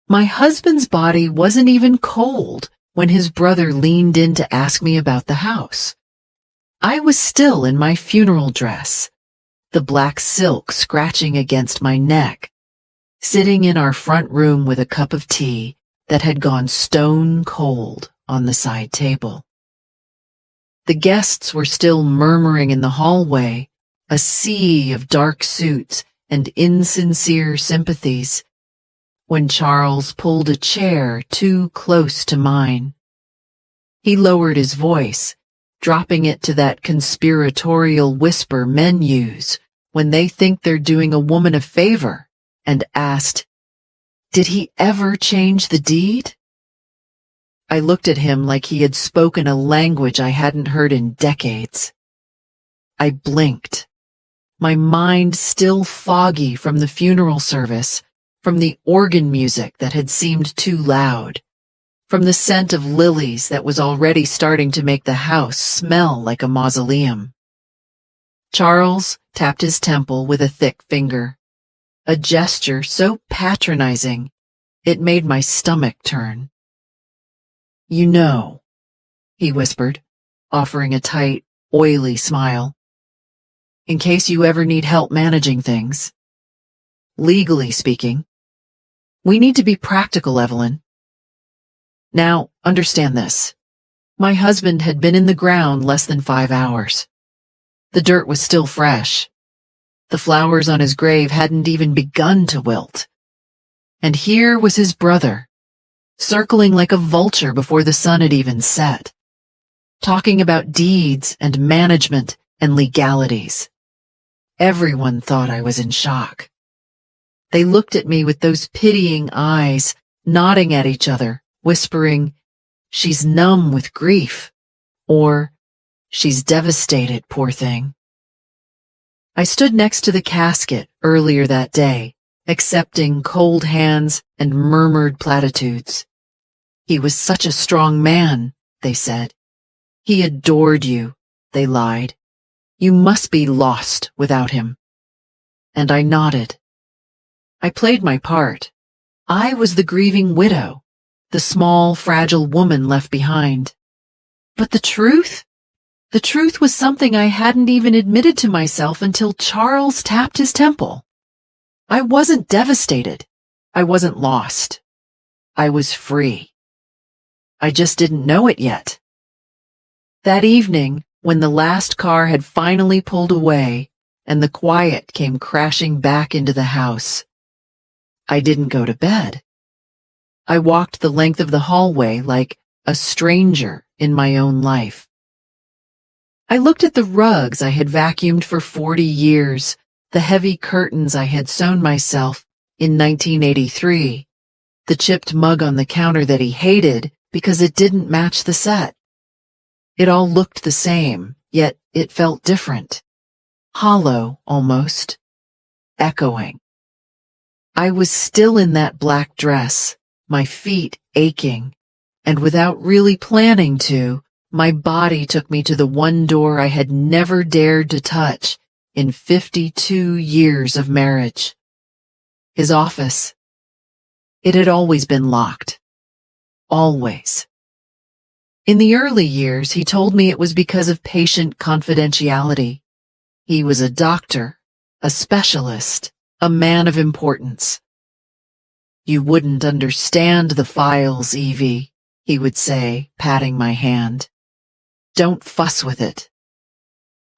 My husband's body wasn't even cold when his brother leaned in to ask me about the house. I was still in my funeral dress, the black silk scratching against my neck, sitting in our front room with a cup of tea that had gone stone cold on the side table. The guests were still murmuring in the hallway, a sea of dark suits and insincere sympathies, when Charles pulled a chair too close to mine. He lowered his voice, dropping it to that conspiratorial whisper men use when they think they're doing a woman a favor, and asked, "Did he ever change the deed?" I looked at him like he had spoken a language I hadn't heard in decades. I blinked, my mind still foggy from the funeral service, from the organ music that had seemed too loud, from the scent of lilies that was already starting to make the house smell like a mausoleum. Charles tapped his temple with a thick finger, a gesture so patronizing it made my stomach turn. "You know," he whispered, offering a tight, oily smile, "in case you ever need help managing things. Legally speaking, we need to be practical, Evelyn. Now, understand this. My husband had been in the ground less than 5 hours. The dirt was still fresh. The flowers on his grave hadn't even begun to wilt. And here was his brother, circling like a vulture before the sun had even set, talking about deeds and management and legalities. Everyone thought I was in shock. They looked at me with those pitying eyes, nodding at each other, whispering, "She's numb with grief," or "She's devastated, poor thing." I stood next to the casket earlier that day, accepting cold hands and murmured platitudes. "He was such a strong man," they said. "He adored you," they lied. "You must be lost without him." And I nodded. I played my part. I was the grieving widow, the small, fragile woman left behind. But the truth? The truth was something I hadn't even admitted to myself until Charles tapped his temple. I wasn't devastated. I wasn't lost. I was free. I just didn't know it yet. That evening, when the last car had finally pulled away and the quiet came crashing back into the house, I didn't go to bed. I walked the length of the hallway like a stranger in my own life. I looked at the rugs I had vacuumed for 40 years, the heavy curtains I had sewn myself in 1983, the chipped mug on the counter that he hated because it didn't match the set. It all looked the same, yet it felt different. Hollow, almost. Echoing. I was still in that black dress, my feet aching, and without really planning to, my body took me to the one door I had never dared to touch in 52 years of marriage. His office. It had always been locked. Always. In the early years, he told me it was because of patient confidentiality. He was a doctor, a specialist, a man of importance. "You wouldn't understand the files, Evie," he would say, patting my hand. "Don't fuss with it."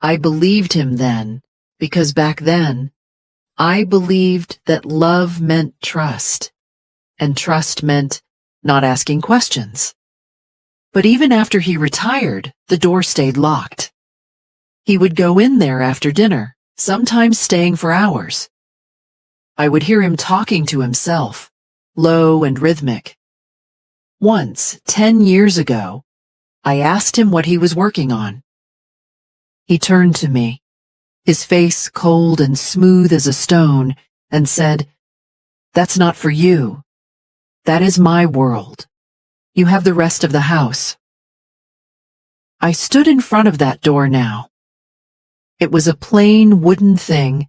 I believed him then, because back then, I believed that love meant trust, and trust meant not asking questions. But even after he retired, the door stayed locked. He would go in there after dinner, sometimes staying for hours. I would hear him talking to himself, low and rhythmic. Once, 10 years ago, I asked him what he was working on. He turned to me, his face cold and smooth as a stone, and said, "That's not for you. That is my world. You have the rest of the house." I stood in front of that door now. It was a plain wooden thing,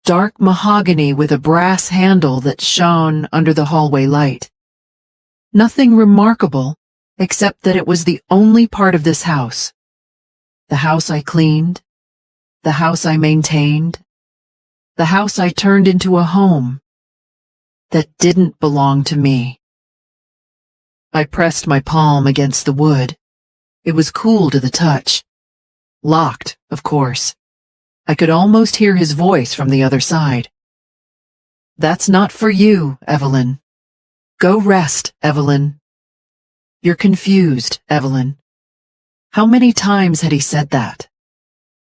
dark mahogany with a brass handle that shone under the hallway light. Nothing remarkable, except that it was the only part of this house. The house I cleaned, the house I maintained, the house I turned into a home that didn't belong to me. I pressed my palm against the wood. It was cool to the touch. Locked, of course. I could almost hear his voice from the other side. "That's not for you, Evelyn. Go rest, Evelyn. You're confused, Evelyn." How many times had he said that?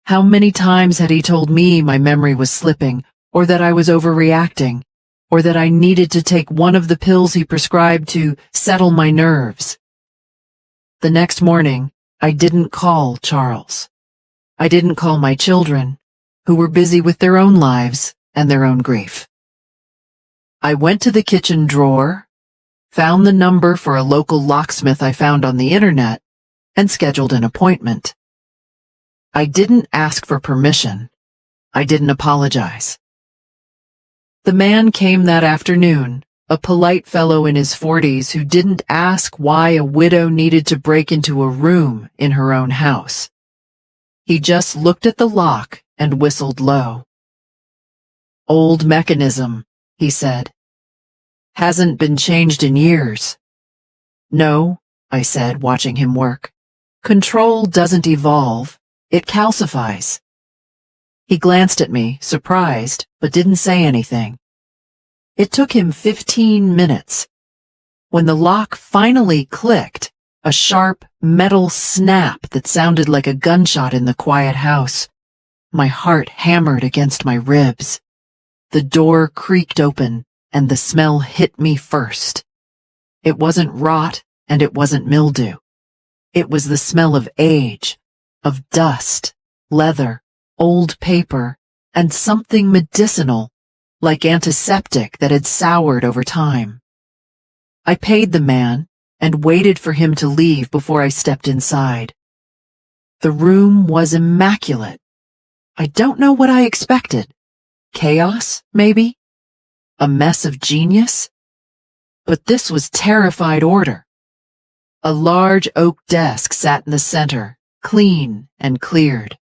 How many times had he told me my memory was slipping, or that I was overreacting, or that I needed to take one of the pills he prescribed to settle my nerves? The next morning, I didn't call Charles. I didn't call my children, who were busy with their own lives and their own grief. I went to the kitchen drawer, found the number for a local locksmith I found on the internet, and scheduled an appointment. I didn't ask for permission. I didn't apologize. The man came that afternoon, a polite fellow in his 40s who didn't ask why a widow needed to break into a room in her own house. He just looked at the lock and whistled low. "Old mechanism," he said. "Hasn't been changed in years." "No," I said, watching him work. "Control doesn't evolve, it calcifies." He glanced at me, surprised, but didn't say anything. It took him 15 minutes. When the lock finally clicked, a sharp metal snap that sounded like a gunshot in the quiet house, my heart hammered against my ribs. The door creaked open, and the smell hit me first. It wasn't rot, and it wasn't mildew. It was the smell of age, of dust, leather, old paper, and something medicinal, like antiseptic that had soured over time. I paid the man and waited for him to leave before I stepped inside. The room was immaculate. I don't know what I expected. Chaos, maybe? A mess of genius? But this was terrified order. A large oak desk sat in the center, clean and cleared.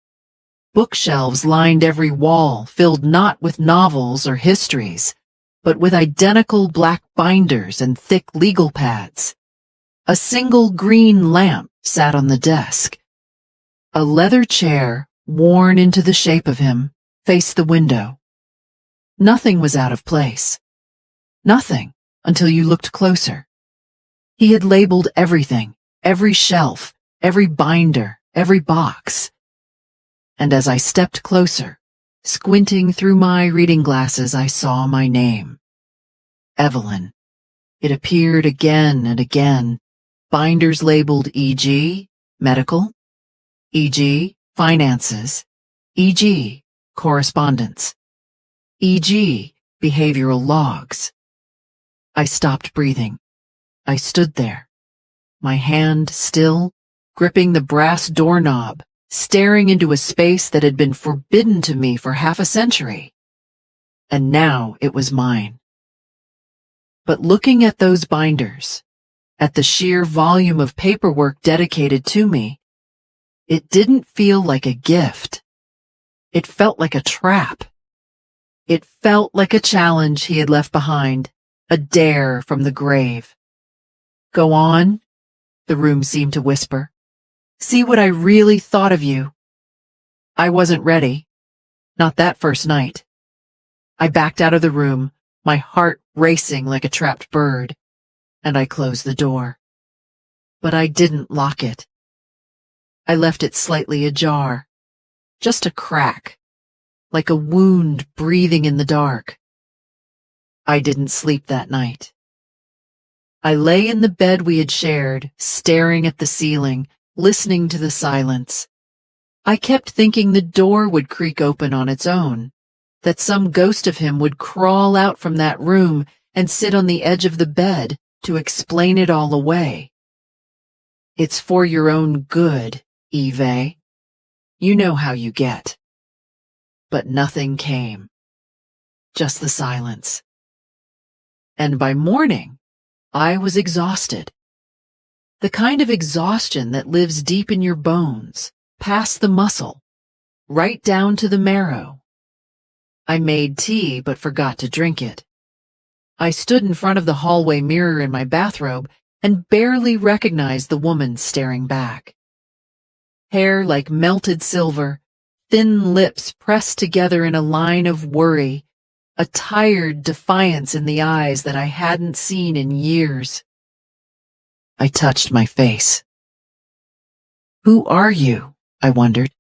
Bookshelves lined every wall, filled not with novels or histories, but with identical black binders and thick legal pads. A single green lamp sat on the desk. A leather chair, worn into the shape of him, faced the window. Nothing was out of place. Nothing, until you looked closer. He had labeled everything, every shelf, every binder, every box. And as I stepped closer, squinting through my reading glasses, I saw my name. Evelyn. It appeared again and again. Binders labeled e.g., medical, e.g., finances, e.g., correspondence, e.g., behavioral logs. I stopped breathing. I stood there, my hand still, gripping the brass doorknob, staring into a space that had been forbidden to me for half a century. And now it was mine. But looking at those binders, at the sheer volume of paperwork dedicated to me, it didn't feel like a gift. It felt like a trap. It felt like a challenge he had left behind, a dare from the grave. "Go on," the room seemed to whisper. "See what I really thought of you." I wasn't ready. Not that first night. I backed out of the room, my heart racing like a trapped bird, and I closed the door. But I didn't lock it. I left it slightly ajar, just a crack, like a wound breathing in the dark. I didn't sleep that night. I lay in the bed we had shared, staring at the ceiling, listening to the silence. I kept thinking the door would creak open on its own, that some ghost of him would crawl out from that room and sit on the edge of the bed to explain it all away. "It's for your own good, Eve. You know how you get." But nothing came. just the silence. And by morning, I was exhausted. The kind of exhaustion that lives deep in your bones, past the muscle, right down to the marrow. I made tea but forgot to drink it. I stood in front of the hallway mirror in my bathrobe and barely recognized the woman staring back. Hair like melted silver, thin lips pressed together in a line of worry, a tired defiance in the eyes that I hadn't seen in years. I touched my face. "Who are you?" I wondered.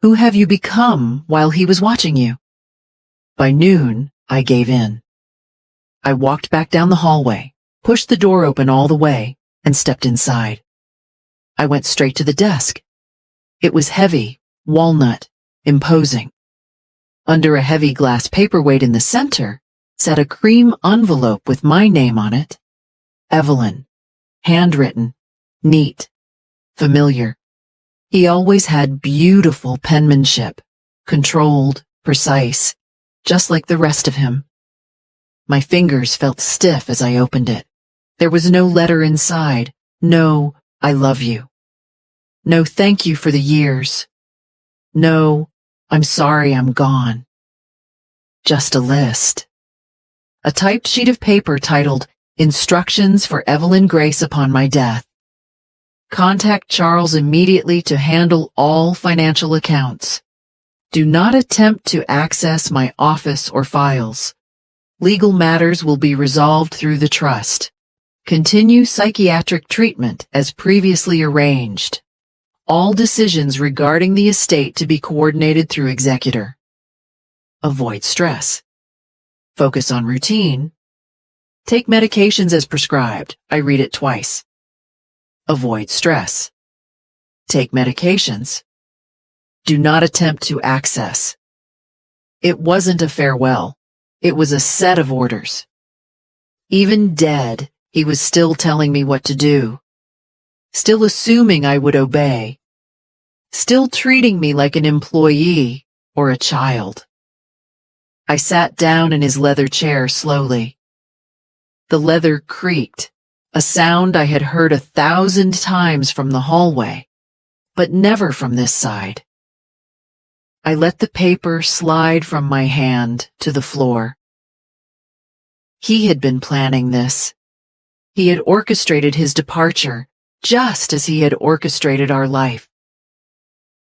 "Who have you become while he was watching you?" By noon, I gave in. I walked back down the hallway, pushed the door open all the way, and stepped inside. I went straight to the desk. It was heavy, walnut, imposing. Under a heavy glass paperweight in the center sat a cream envelope with my name on it. Evelyn. Handwritten, neat, familiar. He always had beautiful penmanship, controlled, precise, just like the rest of him. My fingers felt stiff as I opened it. There was no letter inside, no "I love you." No "thank you for the years." No "I'm sorry I'm gone." Just a list. A typed sheet of paper titled "Instructions for Evelyn Grace upon my death. Contact Charles immediately to handle all financial accounts. Do not attempt to access my office or files. Legal matters will be resolved through the trust. Continue psychiatric treatment as previously arranged. All decisions regarding the estate to be coordinated through executor. Avoid stress. Focus on routine. Take medications as prescribed. I read it twice. Avoid stress. Take medications. Do not attempt to access. It wasn't a farewell. It was a set of orders. Even dead, he was still telling me what to do. Still assuming I would obey. Still treating me like an employee or a child. I sat down in his leather chair slowly. The leather creaked, a sound I had heard 1,000 times from the hallway, but never from this side. I let the paper slide from my hand to the floor. He had been planning this. He had orchestrated his departure, just as he had orchestrated our life.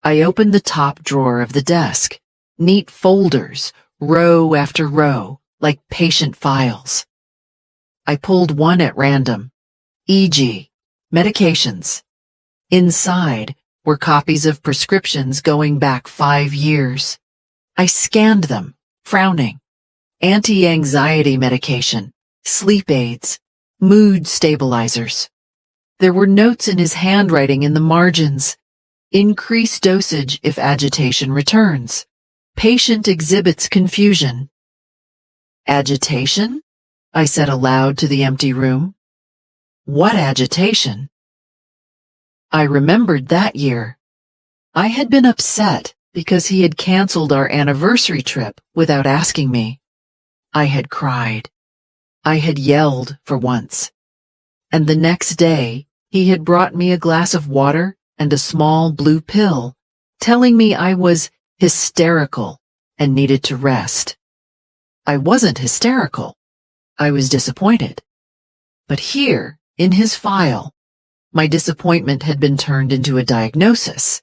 I opened the top drawer of the desk, neat folders, row after row, like patient files. I pulled one at random, e.g., medications. Inside were copies of prescriptions going back 5 years. I scanned them, frowning. Anti-anxiety medication, sleep aids, mood stabilizers. There were notes in his handwriting in the margins. Increase dosage if agitation returns. Patient exhibits confusion. Agitation? I said aloud to the empty room. What agitation? I remembered that year. I had been upset because he had canceled our anniversary trip without asking me. I had cried. I had yelled for once. And the next day, he had brought me a glass of water and a small blue pill, telling me I was hysterical and needed to rest. I wasn't hysterical. I was disappointed. But here, in his file, my disappointment had been turned into a diagnosis.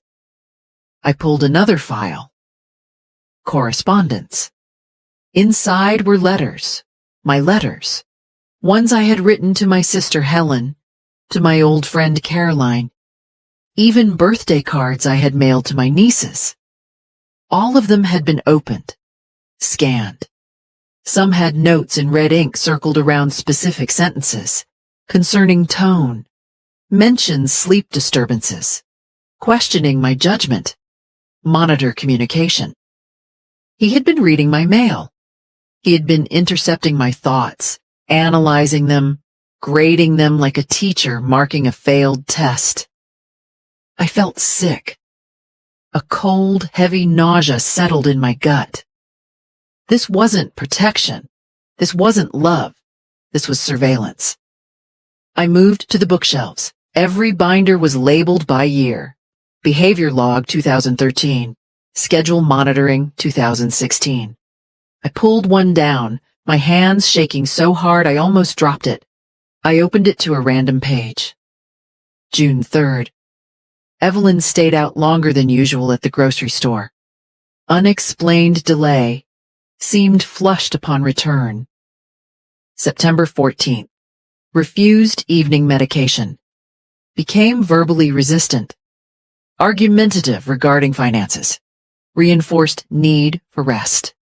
I pulled another file. Correspondence. Inside were letters, my letters. Ones I had written to my sister Helen, to my old friend Caroline, even birthday cards I had mailed to my nieces. All of them had been opened, scanned. Some had notes in red ink circled around specific sentences, concerning tone, mentioned sleep disturbances, questioning my judgment, monitor communication. He had been reading my mail. He had been intercepting my thoughts, analyzing them, grading them like a teacher marking a failed test. I felt sick. A cold, heavy nausea settled in my gut. This wasn't protection. This wasn't love. This was surveillance. I moved to the bookshelves. Every binder was labeled by year. Behavior log 2013. Schedule monitoring 2016. I pulled one down, my hands shaking so hard I almost dropped it. I opened it to a random page. June 3rd. Evelyn stayed out longer than usual at the grocery store. Unexplained delay. Seemed flushed upon return. September 14th. Refused evening medication. Became verbally resistant. Argumentative regarding finances. Reinforced need for rest.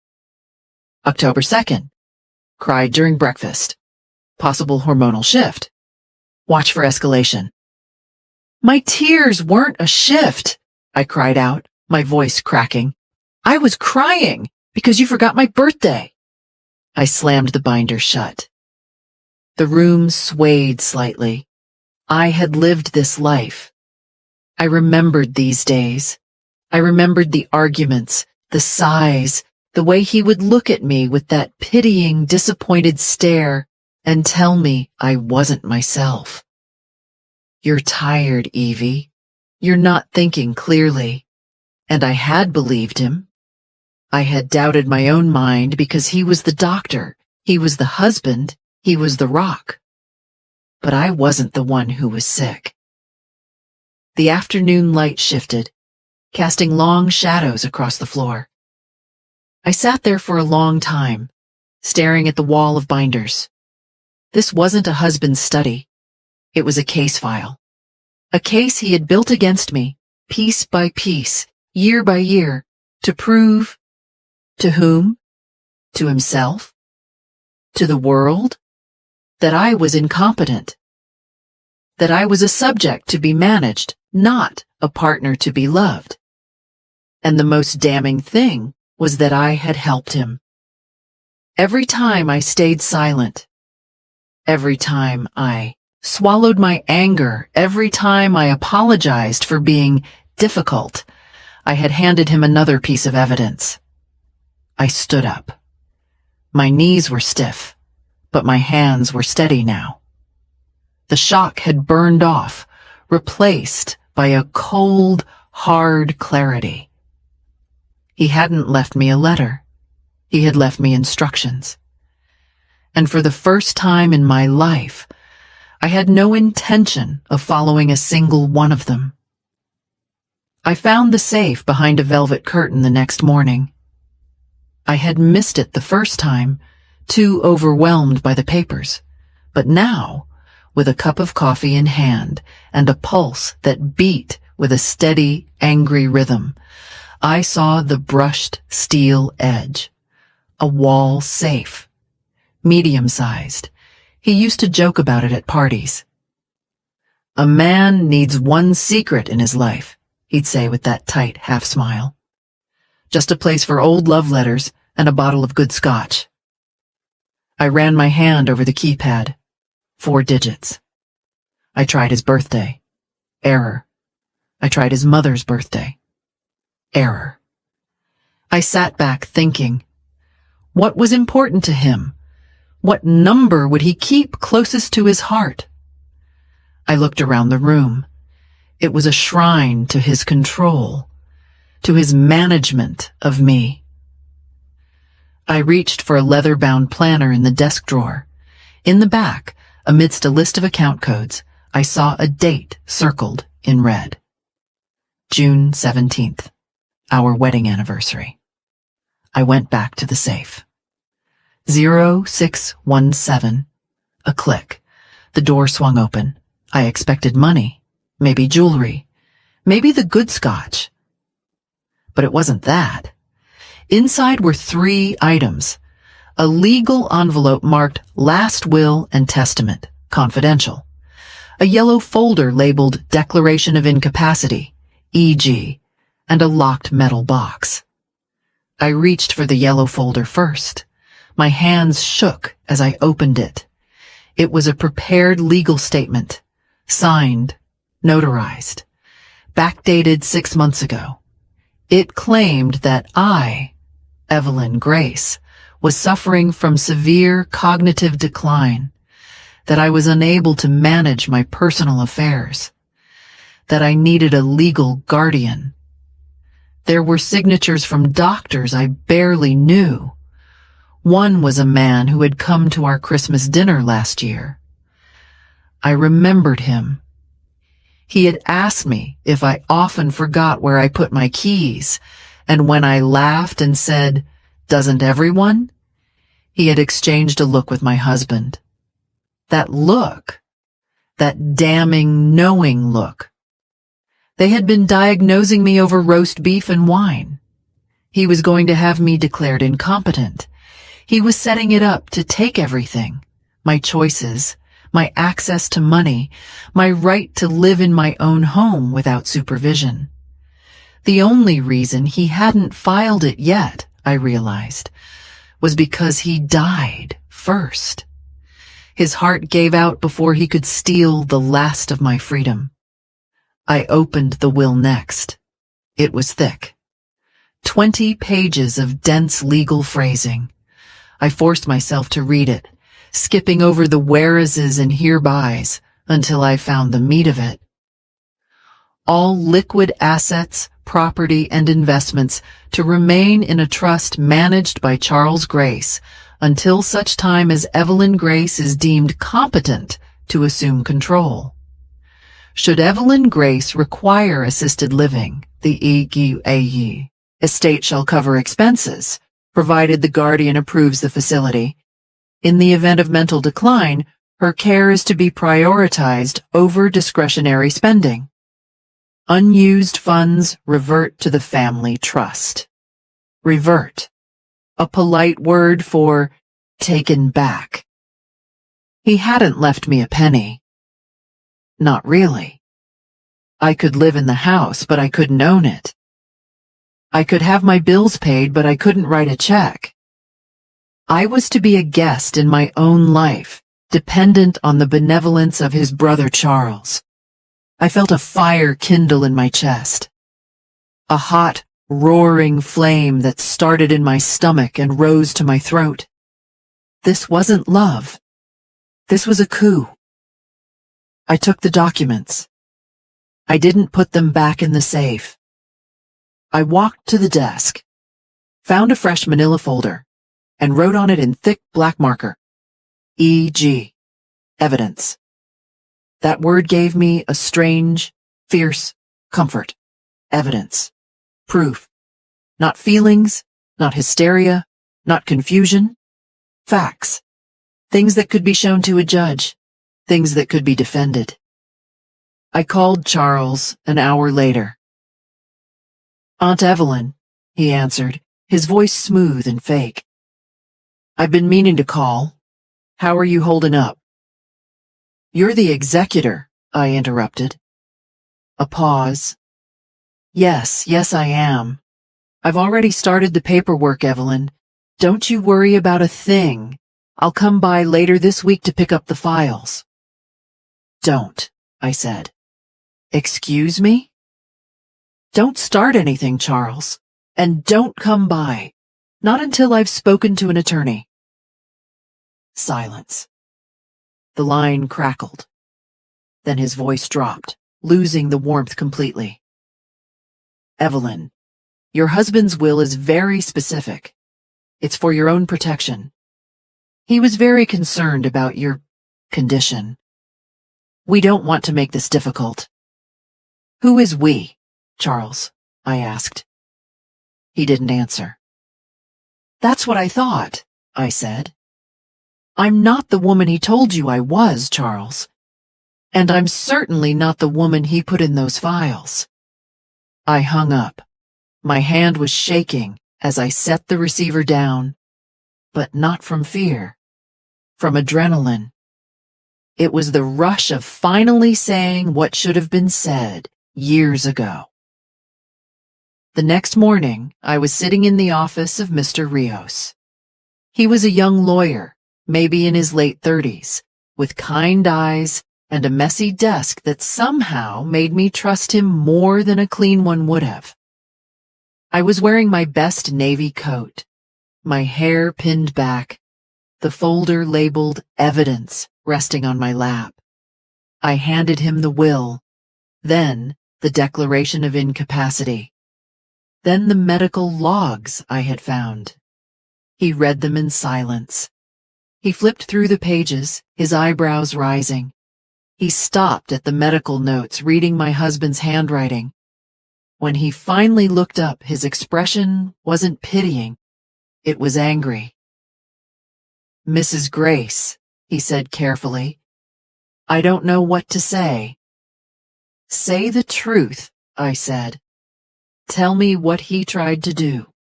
October 2nd. Cried during breakfast. Possible hormonal shift. Watch for escalation. My tears weren't a shift, I cried out, my voice cracking. I was crying because you forgot my birthday. I slammed the binder shut. The room swayed slightly. I had lived this life. I remembered these days. I remembered the arguments, the sighs, the way he would look at me with that pitying, disappointed stare and tell me I wasn't myself. You're tired, Evie. You're not thinking clearly. And I had believed him. I had doubted my own mind because he was the doctor, he was the husband, he was the rock. But I wasn't the one who was sick. The afternoon light shifted, casting long shadows across the floor. I sat there for a long time, staring at the wall of binders. This wasn't a husband's study. It was a case file. A case he had built against me, piece by piece, year by year, to prove to whom? To himself? To the world? That I was incompetent. That I was a subject to be managed, not a partner to be loved. And the most damning thing was that I had helped him. Every time I stayed silent, every time I swallowed my anger, every time I apologized for being difficult, I had handed him another piece of evidence. I stood up. My knees were stiff, but my hands were steady now. The shock had burned off, replaced by a cold, hard clarity. He hadn't left me a letter. He had left me instructions. And for the first time in my life, I had no intention of following a single one of them. I found the safe behind a velvet curtain the next morning. I had missed it the first time, too overwhelmed by the papers. But now, with a cup of coffee in hand and a pulse that beat with a steady, angry rhythm, I saw the brushed steel edge. A wall safe. Medium-sized. He used to joke about it at parties. A man needs one secret in his life, he'd say with that tight half-smile. Just a place for old love letters and a bottle of good scotch. I ran my hand over the keypad. 4 digits. I tried his birthday. Error. I tried his mother's birthday. Error. I sat back thinking. What was important to him? What number would he keep closest to his heart? I looked around the room. It was a shrine to his control, to his management of me. I reached for a leather-bound planner in the desk drawer. In the back, amidst a list of account codes, I saw a date circled in red. June 17th, our wedding anniversary. I went back to the safe. 0617. A click. The door swung open. I expected money, maybe jewelry, maybe the good scotch. But it wasn't that. Inside were 3 items. A legal envelope marked Last Will and Testament, confidential. A yellow folder labeled Declaration of Incapacity, EG, and a locked metal box. I reached for the yellow folder first. My hands shook as I opened it. It was a prepared legal statement, signed, notarized, backdated 6 months ago. It claimed that I, Evelyn Grace, was suffering from severe cognitive decline, that I was unable to manage my personal affairs, that I needed a legal guardian. There were signatures from doctors I barely knew. One was a man who had come to our Christmas dinner last year. I remembered him. He had asked me if I often forgot where I put my keys, and when I laughed and said, "Doesn't everyone?" he had exchanged a look with my husband. That look, that damning, knowing look. They had been diagnosing me over roast beef and wine. He was going to have me declared incompetent. He was setting it up to take everything, my choices, my access to money, my right to live in my own home without supervision. The only reason he hadn't filed it yet, I realized, was because he died first. His heart gave out before he could steal the last of my freedom. I opened the will next. It was thick. 20 pages of dense legal phrasing. I forced myself to read it, skipping over the whereases and herebys until I found the meat of it. All liquid assets, property, and investments to remain in a trust managed by Charles Grace until such time as Evelyn Grace is deemed competent to assume control. Should Evelyn Grace require assisted living, the EGAE estate shall cover expenses, provided the guardian approves the facility. In the event of mental decline, her care is to be prioritized over discretionary spending. Unused funds revert to the family trust. Revert. A polite word for taken back. He hadn't left me a penny. Not really. I could live in the house, but I couldn't own it. I could have my bills paid, but I couldn't write a check. I was to be a guest in my own life, dependent on the benevolence of his brother Charles. I felt a fire kindle in my chest. A hot, roaring flame that started in my stomach and rose to my throat. This wasn't love. This was a coup. I took the documents. I didn't put them back in the safe. I walked to the desk, found a fresh manila folder, and wrote on it in thick black marker, E.G. Evidence. That word gave me a strange, fierce comfort. Evidence. Proof. Not feelings, not hysteria, not confusion. Facts. Things that could be shown to a judge. Things that could be defended. I called Charles an hour later. "Aunt Evelyn," he answered, his voice smooth and fake. "I've been meaning to call. How are you holding up?" "You're the executor," I interrupted. A pause. Yes, I am. I've already started the paperwork, Evelyn. Don't you worry about a thing. I'll come by later this week to pick up the files." "Don't," I said. "Excuse me?" "Don't start anything, Charles, and don't come by. Not until I've spoken to an attorney." Silence. The line crackled. Then his voice dropped, losing the warmth completely. "Evelyn, your husband's will is very specific. It's for your own protection. He was very concerned about your condition. We don't want to make this difficult." "Who is we, Charles?" I asked. He didn't answer. "That's what I thought," I said. "I'm not the woman he told you I was, Charles. And I'm certainly not the woman he put in those files." I hung up. My hand was shaking as I set the receiver down, but not from fear, from adrenaline. It was the rush of finally saying what should have been said years ago. The next morning, I was sitting in the office of Mr. Rios. He was a young lawyer, maybe in his late 30s, with kind eyes and a messy desk that somehow made me trust him more than a clean one would have. I was wearing my best navy coat. my hair pinned back, the folder labeled Evidence resting on my lap. I handed him the will, then the declaration of incapacity, then the medical logs I had found. He read them in silence. He flipped through the pages, his eyebrows rising. He stopped at the medical notes, reading my husband's handwriting. When he finally looked up, his expression wasn't pitying. It was angry. "Mrs. Grace," he said carefully, "I don't know what to say." "Say the truth," I said. "Tell me what he tried to do."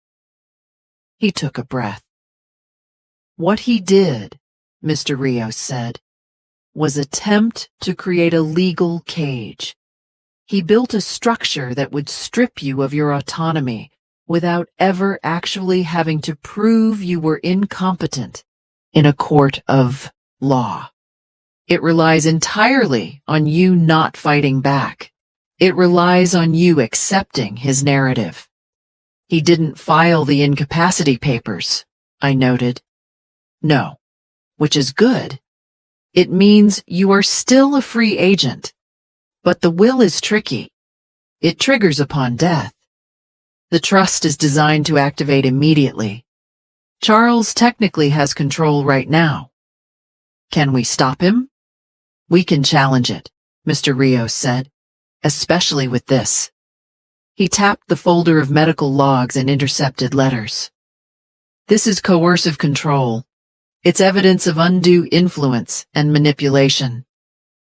He took a breath. "What he did," Mr. Rios said, "was attempt to create a legal cage. He built a structure that would strip you of your autonomy without ever actually having to prove you were incompetent in a court of law. It relies entirely on you not fighting back. It relies on you accepting his narrative." "He didn't file the incapacity papers," I noted. "No, which is good. It means you are still a free agent. But the will is tricky. It triggers upon death. The trust is designed to activate immediately. Charles technically has control right now. Can we stop him?" "We can challenge it," Mr. Rios said, "especially with this." He tapped the folder of medical logs and intercepted letters. "This is coercive control. It's evidence of undue influence and manipulation.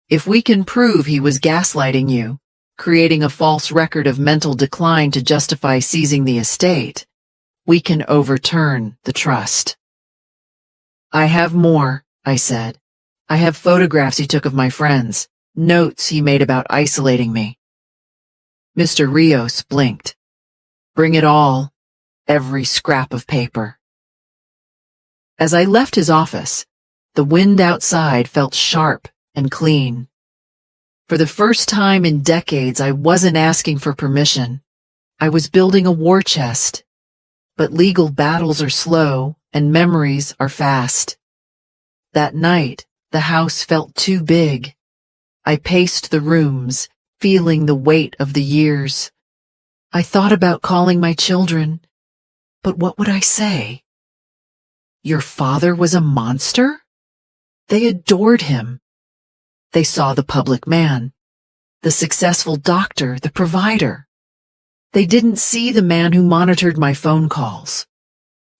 If we can prove he was gaslighting you, creating a false record of mental decline to justify seizing the estate, we can overturn the trust." "I have more," I said. "I have photographs he took of my friends, notes he made about isolating me." Mr. Rios blinked. "Bring it all, every scrap of paper." As I left his office, the wind outside felt sharp and clean. For the first time in decades, I wasn't asking for permission. I was building a war chest. But legal battles are slow and memories are fast. That night, the house felt too big. I paced the rooms, feeling the weight of the years. I thought about calling my children, but what would I say? Your father was a monster? They adored him. They saw the public man, the successful doctor, the provider. They didn't see the man who monitored my phone calls.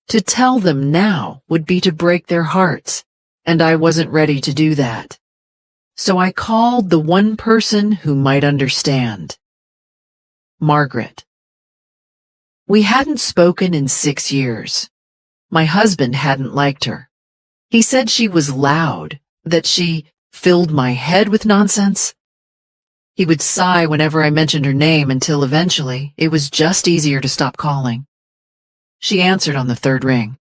To tell them now would be to break their hearts, and I wasn't ready to do that. So I called the one person who might understand. Margaret. We hadn't spoken in 6 years. My husband hadn't liked her. He said she was loud, that she filled my head with nonsense. He would sigh whenever I mentioned her name until eventually it was just easier to stop calling. She answered on the third ring.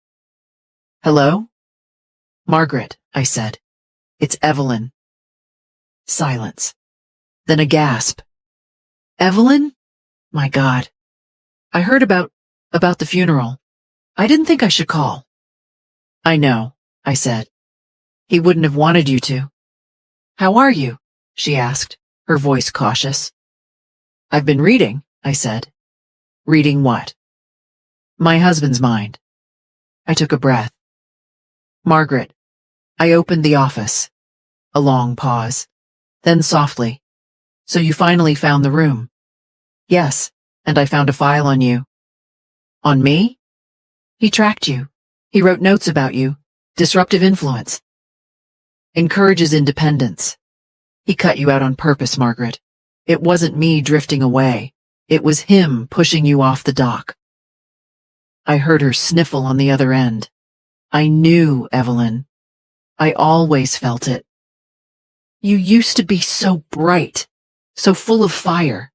"Hello?" "Margaret," I said. "It's Evelyn." Silence. Then a gasp. "Evelyn? My God. I heard about the funeral. I didn't think I should call." "I know," I said. "He wouldn't have wanted you to." "How are you?" she asked, her voice cautious. "I've been reading," I said. "Reading what?" "My husband's mind." I took a breath. "Margaret, I opened the office." A long pause. Then softly. "So you finally found the room?" "Yes, and I found a file on you." "On me?" "He tracked you. He wrote notes about you. Disruptive influence. Encourages independence. He cut you out on purpose, Margaret. It wasn't me drifting away. It was him pushing you off the dock." I heard her sniffle on the other end. "I knew, Evelyn. I always felt it. You used to be so bright, so full of fire.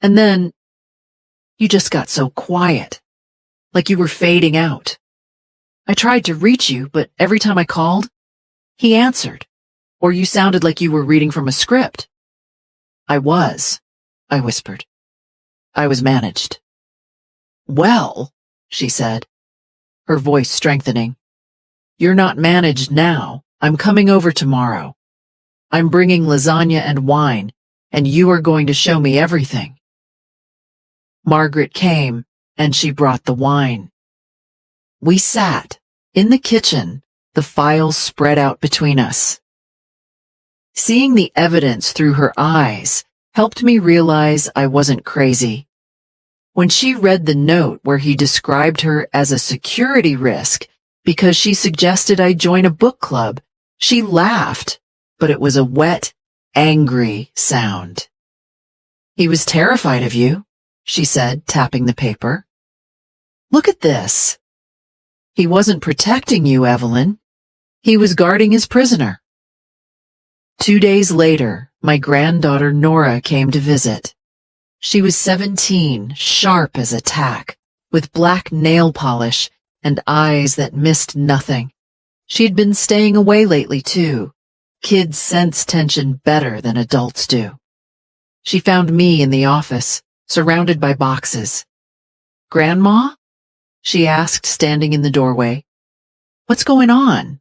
And then you just got so quiet, like you were fading out. I tried to reach you, but every time I called, he answered, or you sounded like you were reading from a script." I whispered. "I was managed." "Well," she said. her voice strengthening. "You're not managed now. I'm coming over tomorrow. I'm bringing lasagna and wine, and you are going to show me everything." Margaret came, and she brought the wine. We sat in the kitchen, the files spread out between us. Seeing the evidence through her eyes helped me realize I wasn't crazy. When she read the note where he described her as a security risk because she suggested I join a book club, she laughed, but it was a wet, angry sound. "He was terrified of you," she said, tapping the paper. "Look at this. He wasn't protecting you, Evelyn. He was guarding his prisoner." 2 days later, my granddaughter Nora came to visit. She was 17, sharp as a tack, with black nail polish and eyes that missed nothing. She had been staying away lately, too. Kids sense tension better than adults do. She found me in the office, surrounded by boxes. "Grandma?" she asked, standing in the doorway. "What's going on?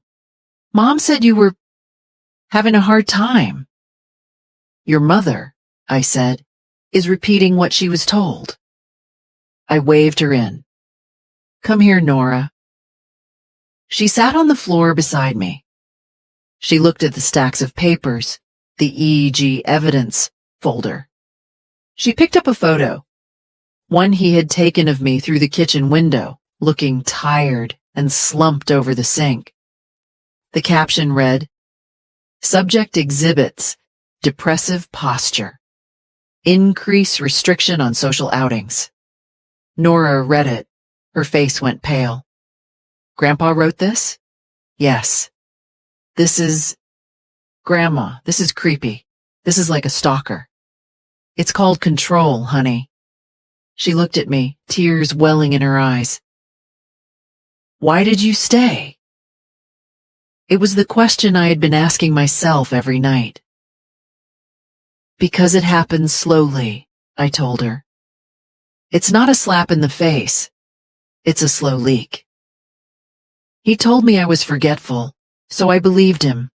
Mom said you were having a hard time." "Your mother," I said, "is repeating what she was told." I waved her in. "Come here, Nora." She sat on the floor beside me. She looked at the stacks of papers, the EEG evidence folder. She picked up a photo, one he had taken of me through the kitchen window, looking tired and slumped over the sink. The caption read, "Subject exhibits depressive posture. Increase restriction on social outings." Nora read it. Her face went pale. "Grandpa wrote this?" "Yes." Grandma, this is creepy. This is like a stalker." "It's called control, honey." She looked at me, tears welling in her eyes. "Why did you stay?" It was the question I had been asking myself every night. "Because it happens slowly," I told her. "It's not a slap in the face. It's a slow leak." He told me I was forgetful, so I believed him.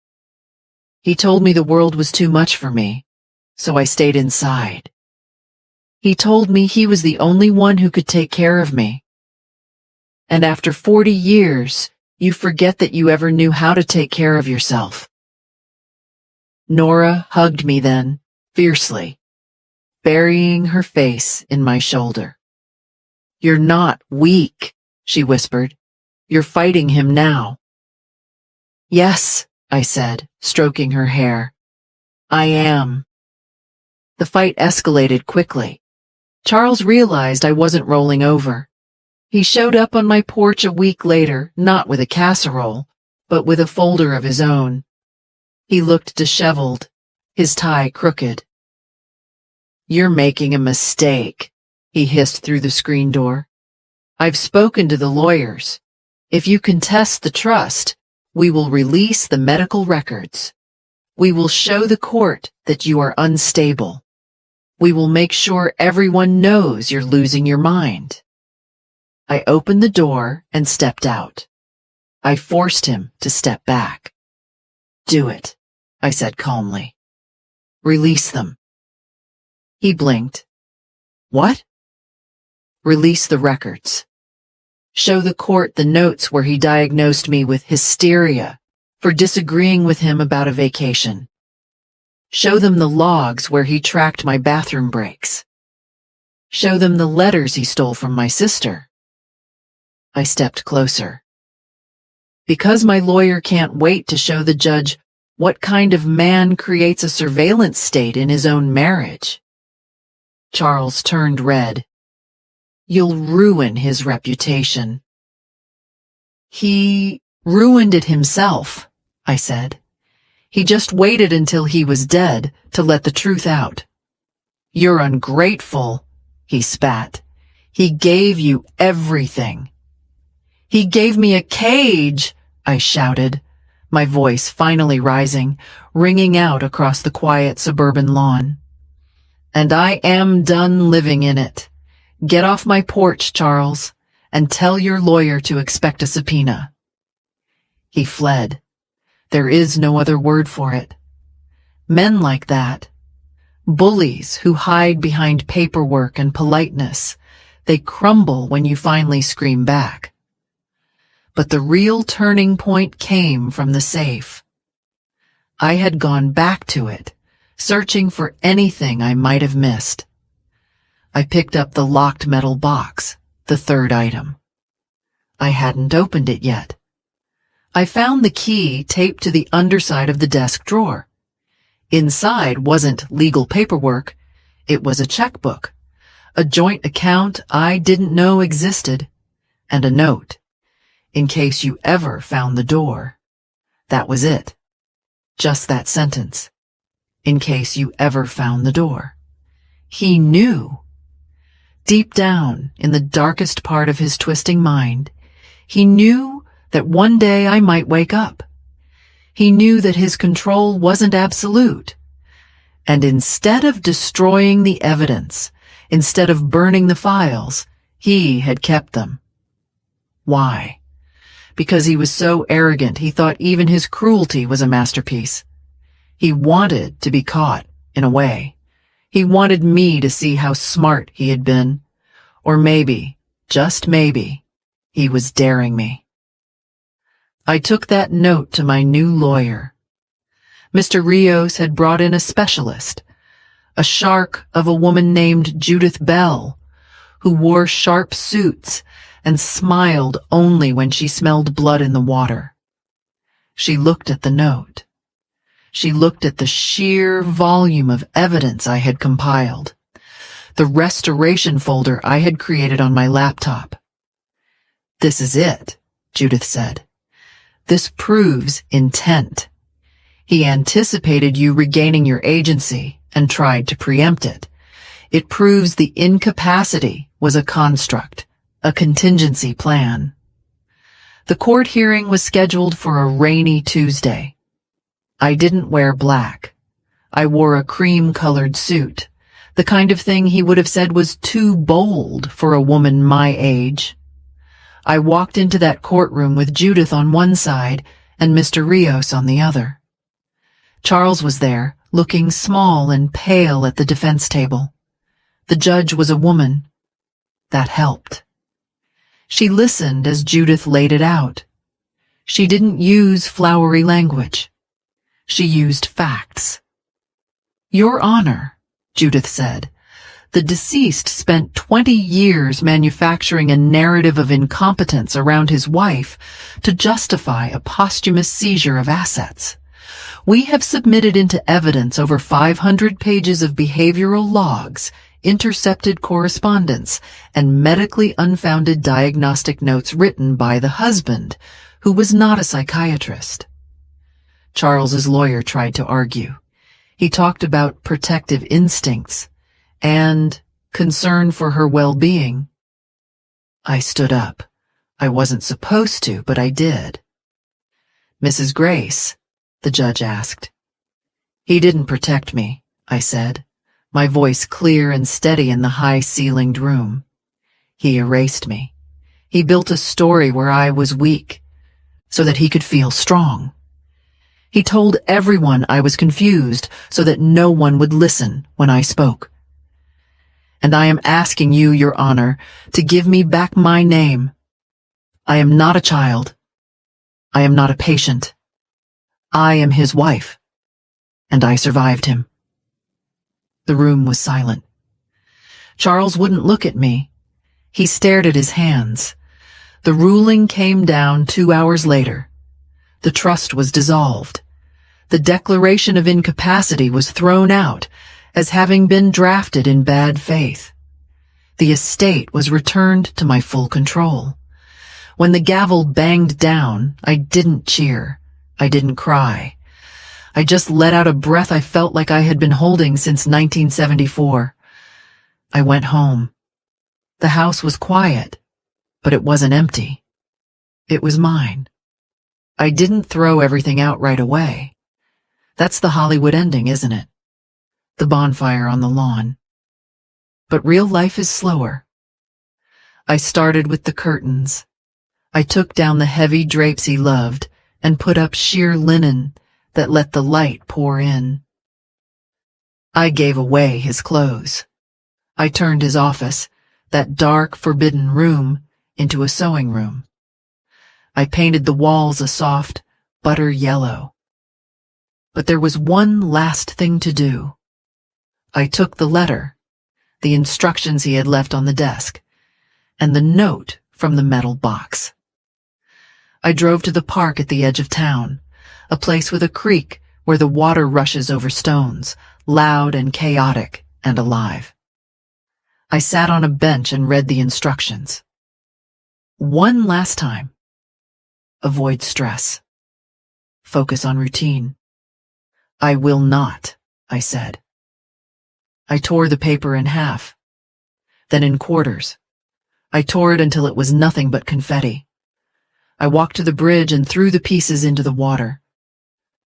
He told me the world was too much for me, so I stayed inside. He told me he was the only one who could take care of me. And after 40 years, you forget that you ever knew how to take care of yourself. Nora hugged me then, fiercely, burying her face in my shoulder. "You're not weak," she whispered. "You're fighting him now." "Yes," I said, stroking her hair. "I am." The fight escalated quickly. Charles realized I wasn't rolling over. He showed up on my porch a week later, not with a casserole, but with a folder of his own. He looked disheveled, his tie crooked. "You're making a mistake," he hissed through the screen door. "I've spoken to the lawyers. If you contest the trust, we will release the medical records. We will show the court that you are unstable. We will make sure everyone knows you're losing your mind." I opened the door and stepped out. I forced him to step back. "Do it," I said calmly. "Release them." He blinked. "What?" "Release the records. Show the court the notes where he diagnosed me with hysteria for disagreeing with him about a vacation. Show them the logs where he tracked my bathroom breaks. Show them the letters he stole from my sister." I stepped closer. "Because my lawyer can't wait to show the judge what kind of man creates a surveillance state in his own marriage." Charles turned red. "You'll ruin his reputation." "He ruined it himself," I said. "He just waited until he was dead to let the truth out." "You're ungrateful," he spat. "He gave you everything." "He gave me a cage," I shouted, my voice finally rising, ringing out across the quiet suburban lawn. "And I am done living in it. Get off my porch, Charles, and tell your lawyer to expect a subpoena." He fled. There is no other word for it. Men like that, bullies who hide behind paperwork and politeness, they crumble when you finally scream back. But the real turning point came from the safe. I had gone back to it, searching for anything I might have missed. I picked up the locked metal box, the third item. I hadn't opened it yet. I found the key taped to the underside of the desk drawer. Inside wasn't legal paperwork, it was a checkbook, a joint account I didn't know existed, and a note, "In case you ever found the door." That was it. Just that sentence. In case you ever found the door. He knew. Deep down, in the darkest part of his twisting mind, he knew that one day I might wake up. He knew that his control wasn't absolute. And instead of destroying the evidence, instead of burning the files, he had kept them. Why? Because he was so arrogant he thought even his cruelty was a masterpiece. He wanted to be caught, in a way. He wanted me to see how smart he had been. Or maybe, just maybe, he was daring me. I took that note to my new lawyer. Mr. Rios had brought in a specialist, a shark of a woman named Judith Bell, who wore sharp suits and smiled only when she smelled blood in the water. She looked at the note. She looked at the sheer volume of evidence I had compiled, the restoration folder I had created on my laptop. "This is it," Judith said. "This proves intent. He anticipated you regaining your agency and tried to preempt it. It proves the incapacity was a construct, a contingency plan." The court hearing was scheduled for a rainy Tuesday. I didn't wear black. I wore a cream-colored suit, the kind of thing he would have said was too bold for a woman my age. I walked into that courtroom with Judith on one side and Mr. Rios on the other. Charles was there, looking small and pale at the defense table. The judge was a woman. That helped. She listened as Judith laid it out. She didn't use flowery language. She used facts. "Your Honor," Judith said, "the deceased spent 20 years manufacturing a narrative of incompetence around his wife to justify a posthumous seizure of assets. We have submitted into evidence over 500 pages of behavioral logs, intercepted correspondence, and medically unfounded diagnostic notes written by the husband, who was not a psychiatrist." Charles's lawyer tried to argue. He talked about protective instincts and concern for her well-being. I stood up. I wasn't supposed to, but I did. "Mrs. Grace?" the judge asked. "He didn't protect me," I said, my voice clear and steady in the high-ceilinged room. "He erased me. He built a story where I was weak, so that he could feel strong. He told everyone I was confused so that no one would listen when I spoke. And I am asking you, Your Honor, to give me back my name. I am not a child. I am not a patient. I am his wife, and I survived him." The room was silent. Charles wouldn't look at me. He stared at his hands. The ruling came down 2 hours later. The trust was dissolved. The declaration of incapacity was thrown out as having been drafted in bad faith. The estate was returned to my full control. When the gavel banged down, I didn't cheer. I didn't cry. I just let out a breath I felt like I had been holding since 1974. I went home. The house was quiet, but it wasn't empty. It was mine. I didn't throw everything out right away. That's the Hollywood ending, isn't it? The bonfire on the lawn. But real life is slower. I started with the curtains. I took down the heavy drapes he loved and put up sheer linen that let the light pour in. I gave away his clothes. I turned his office, that dark, forbidden room, into a sewing room. I painted the walls a soft, butter yellow. But there was one last thing to do. I took the letter, the instructions he had left on the desk, and the note from the metal box. I drove to the park at the edge of town, a place with a creek where the water rushes over stones, loud and chaotic and alive. I sat on a bench and read the instructions. One last time. Avoid stress. Focus on routine. I will not, I said. I tore the paper in half, then in quarters. I tore it until it was nothing but confetti. I walked to the bridge and threw the pieces into the water.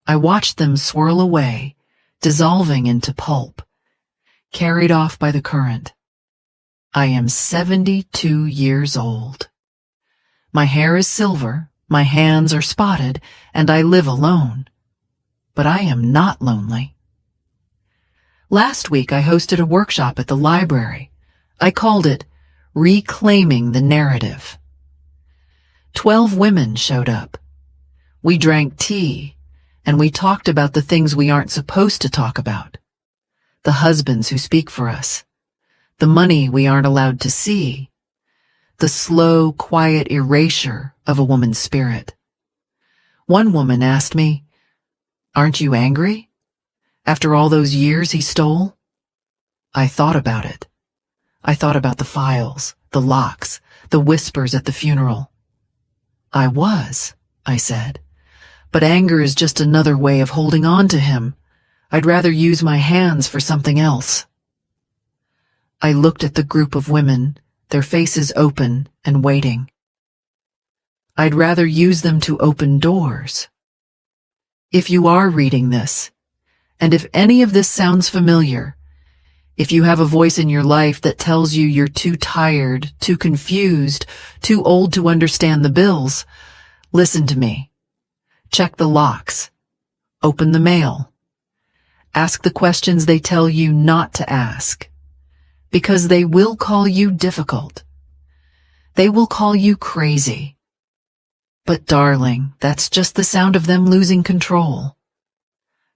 I watched them swirl away, dissolving into pulp, carried off by the current. I am 72 years old. My hair is silver, my hands are spotted, and I live alone. But I am not lonely. Last week I hosted a workshop at the library. I called it Reclaiming the Narrative. 12 women showed up. We drank tea, and we talked about the things we aren't supposed to talk about. The husbands who speak for us. The money we aren't allowed to see. The slow, quiet erasure of a woman's spirit. One woman asked me, "Aren't you angry? After all those years he stole?" I thought about it. I thought about the files, the locks, the whispers at the funeral. I was, I said, but anger is just another way of holding on to him. I'd rather use my hands for something else. I looked at the group of women, their faces open and waiting. I'd rather use them to open doors. If you are reading this, and if any of this sounds familiar, if you have a voice in your life that tells you you're too tired, too confused, too old to understand the bills, listen to me. Check the locks. Open the mail. Ask the questions they tell you not to ask. Because they will call you difficult. They will call you crazy. But darling, that's just the sound of them losing control.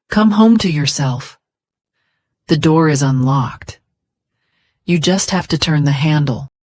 Come home to yourself. The door is unlocked. You just have to turn the handle.